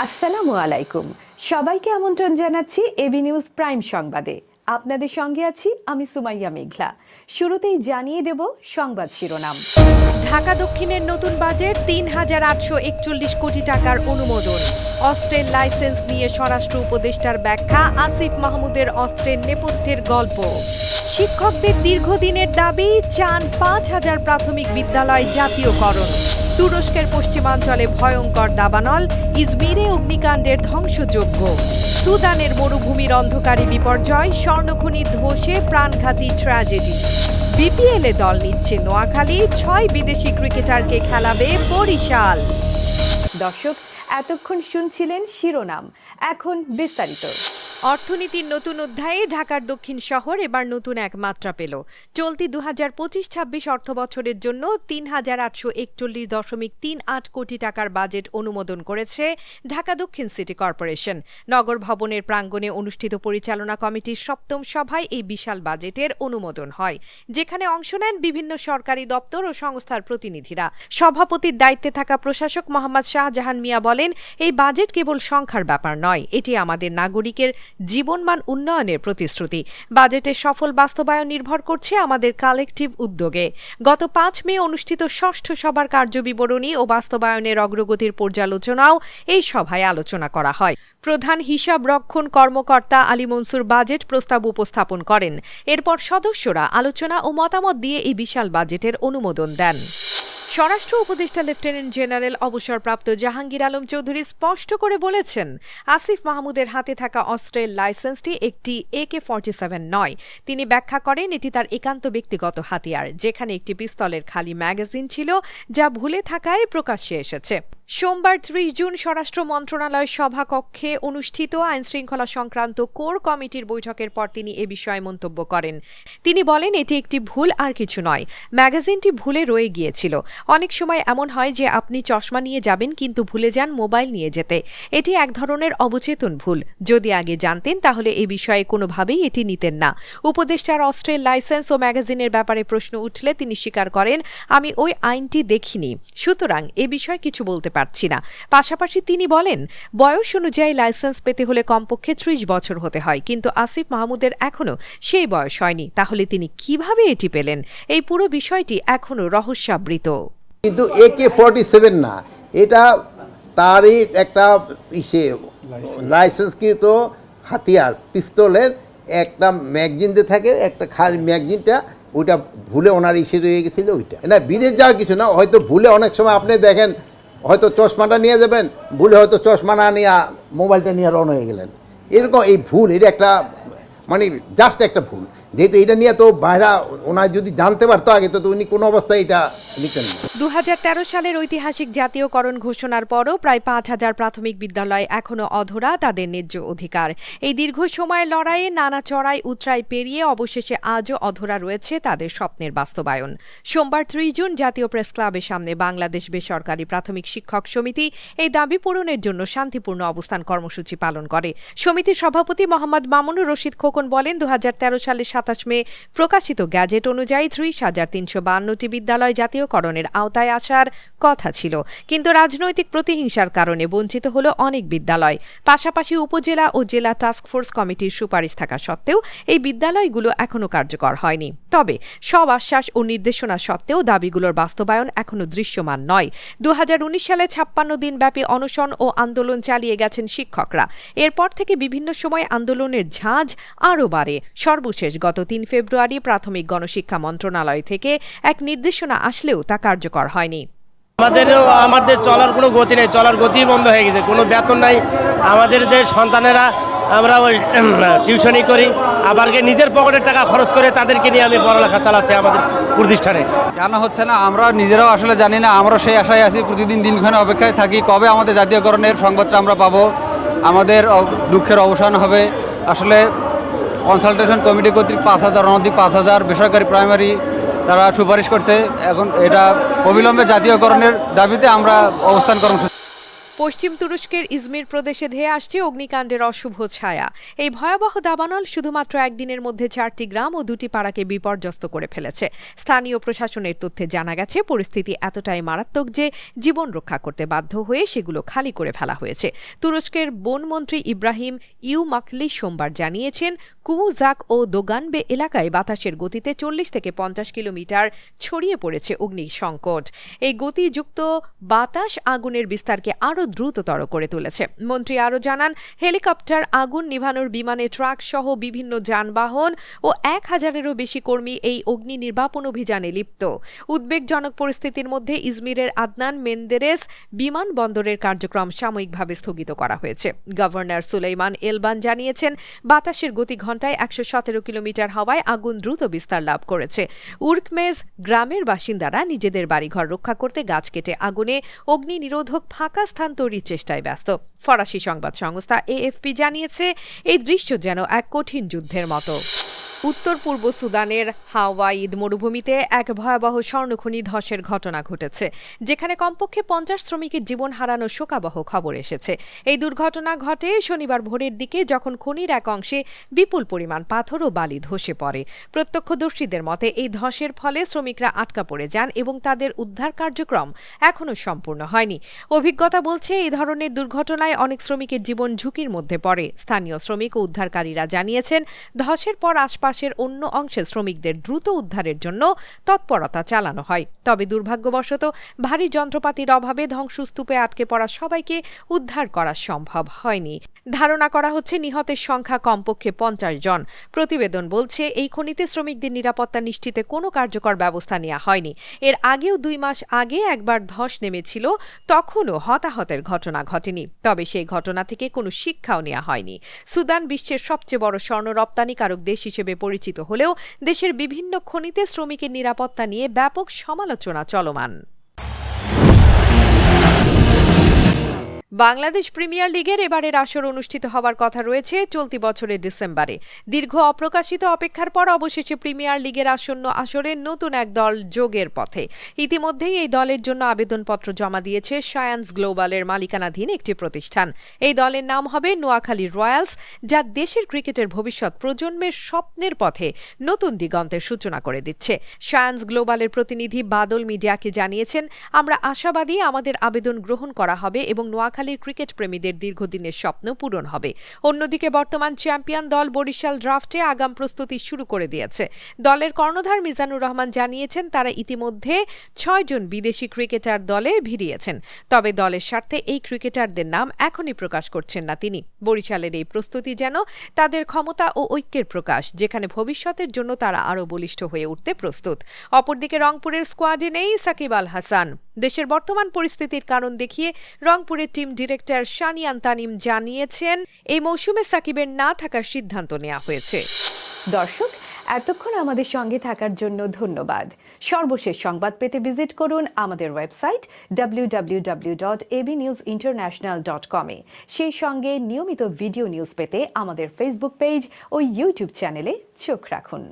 আসসালামু আলাইকুম। সবাইকে আমন্ত্রণ জানাচ্ছি এবি নিউজ প্রাইম সংবাদে। আপনাদের সঙ্গে আছি আমি সুমাইয়া মেঘলা। শুরুতেই জানিয়ে দেব সংবাদ শিরোনাম। ঢাকা দক্ষিণের নতুন বাজেট ৩,৮৪১ কোটি টাকার অনুমোদন। অস্ত্রের লাইসেন্স নিয়ে স্বরাষ্ট্র উপদেষ্টার ব্যাখ্যা, আসিফ মাহমুদের অস্ত্রের নেপথ্যের গল্প। শিক্ষকদের দীর্ঘদিনের দাবি, চান ৫,০০০ প্রাথমিক বিদ্যালয় জাতীয়করণ। তুরস্কের পশ্চিমাঞ্চলে ভয়ঙ্কর দাবানল, ইজমিরে অগ্নিকাণ্ডের ধ্বংসযজ্ঞ। সুদানের মরুভূমির অন্ধকারী বিপর্যয়, স্বর্ণখনি ধসে প্রাণঘাতী ট্র্যাজেডি। বিপিএলে দল নিচ্ছে নোয়াখালী, ৬ বিদেশি ক্রিকেটারকে খেলাবে বরিশাল। দর্শক, এতক্ষণ শুনছিলেন শিরোনাম, এখন বিস্তারিত। অর্থনীতির নতুন অধ্যায়ে ঢাকার দক্ষিণ শহর এবার নতুন এক মাত্রা পেল। চলতি ২০২৫-২৬ অর্থবছরের জন্য ৩,৮৪১.৩৮ কোটি টাকার বাজেট অনুমোদন করেছে ঢাকা দক্ষিণ সিটি কর্পোরেশন। নগর ভবনের প্রাঙ্গণে অনুষ্ঠিত পরিচালনা কমিটির ৭ম সভায় এই বিশাল বাজেটের অনুমোদন হয়, যেখানে অংশ নেন বিভিন্ন সরকারি দপ্তর ও সংস্থার প্রতিনিধিরা। সভাপতির দায়িত্বে থাকা প্রশাসক মোহাম্মদ শাহজাহান মিয়া বলেন, এই বাজেট কেবল সংখ্যার ব্যাপার নয়, এটি আমাদের নাগরিকের জীবনমান উন্নয়নের প্রতিশ্রুতি। বাজেটের সফল বাস্তবায়ন নির্ভর করছে আমাদের কালেকটিভ উদ্যোগে। গত ৫ মে অনুষ্ঠিত ষষ্ঠ সভার কার্যবিবরণী ও বাস্তবায়নের অগ্রগতির পর্যালোচনাও এই সভায় আলোচনা করা হয়। প্রধান হিসাব রক্ষণ কর্মকর্তা আলী মনসুর বাজেট প্রস্তাব উপস্থাপন করেন। এরপর সদস্যরা আলোচনা ও মতামত দিয়ে এই বিশাল বাজেটের অনুমোদন দেন। স্বরাষ্ট্র উপদেষ্টা লেফটেন্যান্ট জেনারেল অবসরপ্রাপ্ত জাহাঙ্গীর আলম চৌধুরী স্পষ্ট করে বলেছেন, আসিফ মাহমুদের হাতে থাকা অস্ত্রের লাইসেন্সটি একটি AK-47 নয়। তিনি ব্যাখ্যা করেন, এটি তার একান্ত ব্যক্তিগত হাতিয়ার, যেখানে একটি পিস্তলের খালি ম্যাগাজিন ছিল, যা ভুলে থাকায় প্রকাশ্যে এসেছে। সোমবার ৩০ জুন স্বরাষ্ট্র মন্ত্রণালয় সভাকক্ষে অনুষ্ঠিত আইনশৃঙ্খলা সংক্রান্ত কোর কমিটির বৈঠকের পর তিনি এ বিষয়ে মন্তব্য করেন। তিনি বলেন, এটি একটি ভুল আর কিছু নয়। ম্যাগাজিনটি ভুলে রয়ে গিয়েছিল। অনেক সময় এমন হয় যে আপনি চশমা নিয়ে যাবেন কিন্তু ভুলে যান মোবাইল নিয়ে যেতে। এটি এক ধরনের অবচেতন ভুল। যদি আগে জানতেন তাহলে এ বিষয়ে কোনোভাবেই এটি নিতেন না। উপদেষ্টার অস্ত্রের লাইসেন্স ও ম্যাগাজিনের ব্যাপারে প্রশ্ন উঠলে তিনি স্বীকার করেন, আমি ওই আইনটি দেখিনি, সুতরাং এ বিষয়ে কিছু বলতে পারছি না। পাশাপাশি তিনি বলেন, বয়স অনুযায়ী লাইসেন্স পেতে হলে কমপক্ষে ৩০ বছর হতে হয়, কিন্তু আসিফ মাহমুদের এখনো সেই বয়স হয়নি। তাহলে তিনি কিভাবে এটি পেলেন? এই পুরো বিষয়টি এখনো রহস্যাবৃত। কিন্তু AK-47 না, এটা তারই একটা লাইসেন্সকৃত হাতিয়ার, পিস্তলের একটা ম্যাগজিন যে থাকে, একটা খালি ম্যাগজিনটা, ওইটা ভুলে ওনার রয়ে গেছিল। ওইটা না বিদেশ যাওয়ার কিছু না, হয়তো ভুলে অনেক সময় আপনি দেখেন, হয়তো চশমাটা নিয়ে যাবেন, ভুলে হয়তো চশমা না নিয়ে মোবাইলটা নিয়ে রওনা হয়ে গেলেন। এরকম এই ভুল, এটা একটা মানে জাস্ট একটা ভুল। যেহেতু এটা নিয়ে তো বাইরা ওনার যদি জানতে পারতো আগে, তো উনি কোনো অবস্থায় এটা লিখতেন না। ২০১৩ সালের ঐতিহাসিক জাতীয়করণ ঘোষণার পরও প্রায় ৫,০০০ প্রাথমিক বিদ্যালয় এখনও অধরা তাদের ন্যায্য অধিকার। এই দীর্ঘ সময়ের লড়াইয়ে নানা চড়াই উতরাই পেরিয়ে অবশেষে আজও অধরা রয়েছে তাদের স্বপ্নের বাস্তবায়ন। সোমবার ৩০ জুন জাতীয় প্রেস ক্লাবের সামনে বাংলাদেশ বেসরকারি প্রাথমিক শিক্ষক সমিতি এই দাবি পূরণের জন্য শান্তিপূর্ণ অবস্থান কর্মসূচি পালন করে। সমিতির সভাপতি মোহাম্মদ মামুনুর রশিদ খোকন বলেন, ২০১৩ সালের ২৭ মে প্রকাশিত গ্যাজেট অনুযায়ী ৩০,৩৫২টি বিদ্যালয় জাতীয়করণের আওতায় আসার কথা ছিল, কিন্তু রাজনৈতিক প্রতিহিংসার কারণে বঞ্চিত হল অনেক বিদ্যালয়। পাশাপাশি উপজেলা ও জেলা টাস্কফোর্স কমিটির সুপারিশ থাকা সত্ত্বেও এই বিদ্যালয়গুলো এখনও কার্যকর হয়নি। তবে সব আশ্বাস ও নির্দেশনা সত্ত্বেও দাবিগুলোর বাস্তবায়ন এখনও দৃশ্যমান নয়। ২০১৯ সালে ৫৬ দিনব্যাপী অনশন ও আন্দোলন চালিয়ে গেছেন শিক্ষকরা। এরপর থেকে বিভিন্ন সময় আন্দোলনের ঝাঁজ আরও বাড়ে। সর্বশেষ গত ৩ ফেব্রুয়ারি প্রাথমিক গণশিক্ষা মন্ত্রণালয় থেকে এক নির্দেশনা আসলেও তা কার্যকর হয়নি। আমাদের চলার কোনো গতি নেই, চলার গতি বন্ধ হয়ে গেছে, কোনো বেতন নাই। আমাদের যে সন্তানেরা, আমরা ওই টিউশনি করি, আবার নিজের পকেটের টাকা খরচ করে তাদেরকে নিয়ে আমি পড়ালেখা চালাচ্ছি আমাদের প্রতিষ্ঠানে। কেন হচ্ছে না আমরা নিজেরাও আসলে জানি না। আমরাও সেই আশায় আছি, প্রতিদিন দিনক্ষণে অপেক্ষায় থাকি কবে আমাদের জাতীয়করণের সংবাদটা আমরা পাবো, আমাদের দুঃখের অবসান হবে। আসলে কনসালটেশন কমিটি কর্তৃক ৫,০০০, অনধিক ৫,০০০ বেসরকারি প্রাইমারি তারা সুপারিশ করছে। এখন এটা অবিলম্বে জাতীয়করণের দাবিতে আমরা অবস্থান কর্মসূচি। পশ্চিম তুরস্কের ইজমির প্রদেশে ধেয়ে আসছে অগ্নিকাণ্ডের অশুভ ছায়া। এই ভয়াবহ দাবানল শুধুমাত্র একদিনের মধ্যে 4টি গ্রাম ও 2টি পাড়াকে বিপর্যস্ত করে ফেলেছে। স্থানীয় প্রশাসনের তথ্যে জানা গেছে পরিস্থিতি এতটাই মারাত্মক যে জীবন রক্ষা করতে বাধ্য হয়ে সেগুলো খালি করে ফেলা হয়েছে। তুরস্কের বনমন্ত্রী ইব্রাহিম ইউমাকলি সোমবার জানিয়েছেন, কুমুজাক ও দোগানবে এলাকায় বাতাসের গতিতে 40 থেকে 50 কিলোমিটার ছড়িয়ে পড়েছে অগ্নি সংকট। এই গতিযুক্ত বাতাস আগুনের বিস্তারকে আরও দ্রুততর করে তুলেছে। মন্ত্রী আরও জানান, হেলিকপ্টার, আগুন নিভানোর বিমানে, ট্রাক সহ বিভিন্ন যানবাহন ও 1000-এরও বেশি কর্মী এই অগ্নি নির্বাপন অভিযানে লিপ্ত। উদ্বেগজনক পরিস্থিতির মধ্যে ইজমিরের আদনান মেন্দেরেস বিমানবন্দরের কার্যক্রম সাময়িকভাবে স্থগিত করা হয়েছে। গভর্নর সুলেইমান এলবান জানিয়েছেন, বাতাসের গতি ঘণ্টায় 117 কিলোমিটার হওয়ায় আগুন দ্রুত বিস্তার লাভ করেছে। উর্কমেজ গ্রামের বাসিন্দারা নিজেদের বাড়িঘর রক্ষা করতে গাছ কেটে আগুনে অগ্নি নিরোধক ফাঁকা স্থান তৈরির চেষ্টায় ব্যস্ত। ফরাসি সংবাদ সংস্থা AFP জানিয়েছে, এই দৃশ্য যেন এক কঠিন যুদ্ধের মতো। উত্তর পূর্ব সুদানের হাওয়াইদ মরুভূমিতে এক ভয়াবহ স্বর্ণখনি ধসের ঘটনা ঘটেছে, যেখানে কমপক্ষে 50 শ্রমিকের জীবন হারানোর শোকাবহ খবর এসেছে। এই দুর্ঘটনা ঘটে শনিবার ভোরের দিকে, যখন খনির এক অংশে বিপুল পরিমাণ পাথর ও বালি ধসে পড়ে। প্রত্যক্ষদর্শীদের মতে এই ধসের ফলে শ্রমিকরা আটকা পড়ে যান এবং তাদের উদ্ধার কার্যক্রম এখনও সম্পূর্ণ হয়নি। অভিজ্ঞতা বলছে, এই ধরনের দুর্ঘটনায় অনেক শ্রমিকের জীবন ঝুঁকির মধ্যে পড়ে। স্থানীয় শ্রমিক ও উদ্ধারকারীরা জানিয়েছেন, ধসের পর আশপাশের অন্য অংশের শ্রমিকদের দ্রুত উদ্ধারের জন্য তৎপরতা চালানো হয়। তবে দুর্ভাগ্যবশত ভারী যন্ত্রপাতির অভাবে ধ্বংসস্তূপে আটকে পড়া সবাইকে উদ্ধার করা সম্ভব হয়নি। ধারণা করা হচ্ছে নিহতের সংখ্যা কমপক্ষে 50 জন। প্রতিবেদন বলছে, এই খনিতে শ্রমিকদের নিরাপত্তা নিশ্চিতে কোনো কার্যকর ব্যবস্থা নেওয়া হয়নি। এর আগেও 2 মাস আগে একবার ধস নেমেছিল, তখনও হতাহতের ঘটনা ঘটেনি। তবে সেই ঘটনা থেকে কোনো শিক্ষাও নেওয়া হয়নি। সুদান বিশ্বের সবচেয়ে বড় স্বর্ণ রপ্তানিকারক দেশ হিসেবে পরিচিত হলেও দেশের বিভিন্ন খনিতে শ্রমিকের নিরাপত্তা নিয়ে ব্যাপক সমালোচনা চলমান। বাংলাদেশ প্রিমিয়ার লিগের এবারের আসর অনুষ্ঠিত হওয়ার কথা রয়েছে চলতি বছরের ডিসেম্বরে। দীর্ঘ অপ্রকাশিত অপেক্ষার পর অবশেষে প্রিমিয়ার লিগের আসন্ন আসরে নতুন এক দল যোগের পথে। ইতিমধ্যেই এই দলের জন্য আবেদনপত্র জমা দিয়েছে সায়ান্স গ্লোবালের মালিকানাধীন একটি প্রতিষ্ঠান। এই দলের নাম হবে নোয়াখালী রয়্যালস, যা দেশের ক্রিকেটের ভবিষ্যৎ প্রজন্মের স্বপ্নের পথে নতুন দিগন্তের সূচনা করে দিচ্ছে। সায়ান্স গ্লোবালের প্রতিনিধি বাদল মিডিয়াকে জানিয়েছেন, আমরা আশাবাদী আমাদের আবেদন গ্রহণ করা হবে এবং নোয়াখালী ক্রিকেট প্রেমীদের দীর্ঘদিনের স্বপ্ন পূরণ হবে। অন্যদিকে বর্তমান চ্যাম্পিয়ন দল বরিশাল ড্রাফটে আগাম প্রস্তুতি শুরু করে দিয়েছে। দলের কর্ণধার মিজানুর রহমান জানিয়েছেন, তারা ইতিমধ্যে 6 জন বিদেশি ক্রিকেটার দলে ভিড়িয়েছেন। তবে দলের স্বার্থে এই ক্রিকেটারদের নাম এখনই প্রকাশ করছেন না তিনি। বরিশালের এই প্রস্তুতি যেন তাদের ক্ষমতা ও ঐক্যের প্রকাশ, যেখানে ভবিষ্যতের জন্য তারা আরও বলিষ্ঠ হয়ে উঠতে প্রস্তুত। অপরদিকে রংপুরের স্কোয়াডে নেই সাকিব আল হাসান। দেশের বর্তমান পরিস্থিতির কারণ দেখিয়ে রংপুরের টিম ডিরেক্টর শানিয়ান তানিম জানিয়েছেন, এই মৌসুমে সাকিবের না থাকার সিদ্ধান্ত নেওয়া হয়েছে। দর্শক, এতক্ষণ আমাদের সঙ্গে থাকার জন্য ধন্যবাদ। সর্বশেষ সংবাদ পেতে ভিজিট করুন আমাদের ওয়েবসাইট www.abnewsinternational.com এ। সেই সঙ্গে নিয়মিত ভিডিও নিউজ পেতে আমাদের ফেসবুক পেজ ও ইউটিউব চ্যানেলে চোখ রাখুন।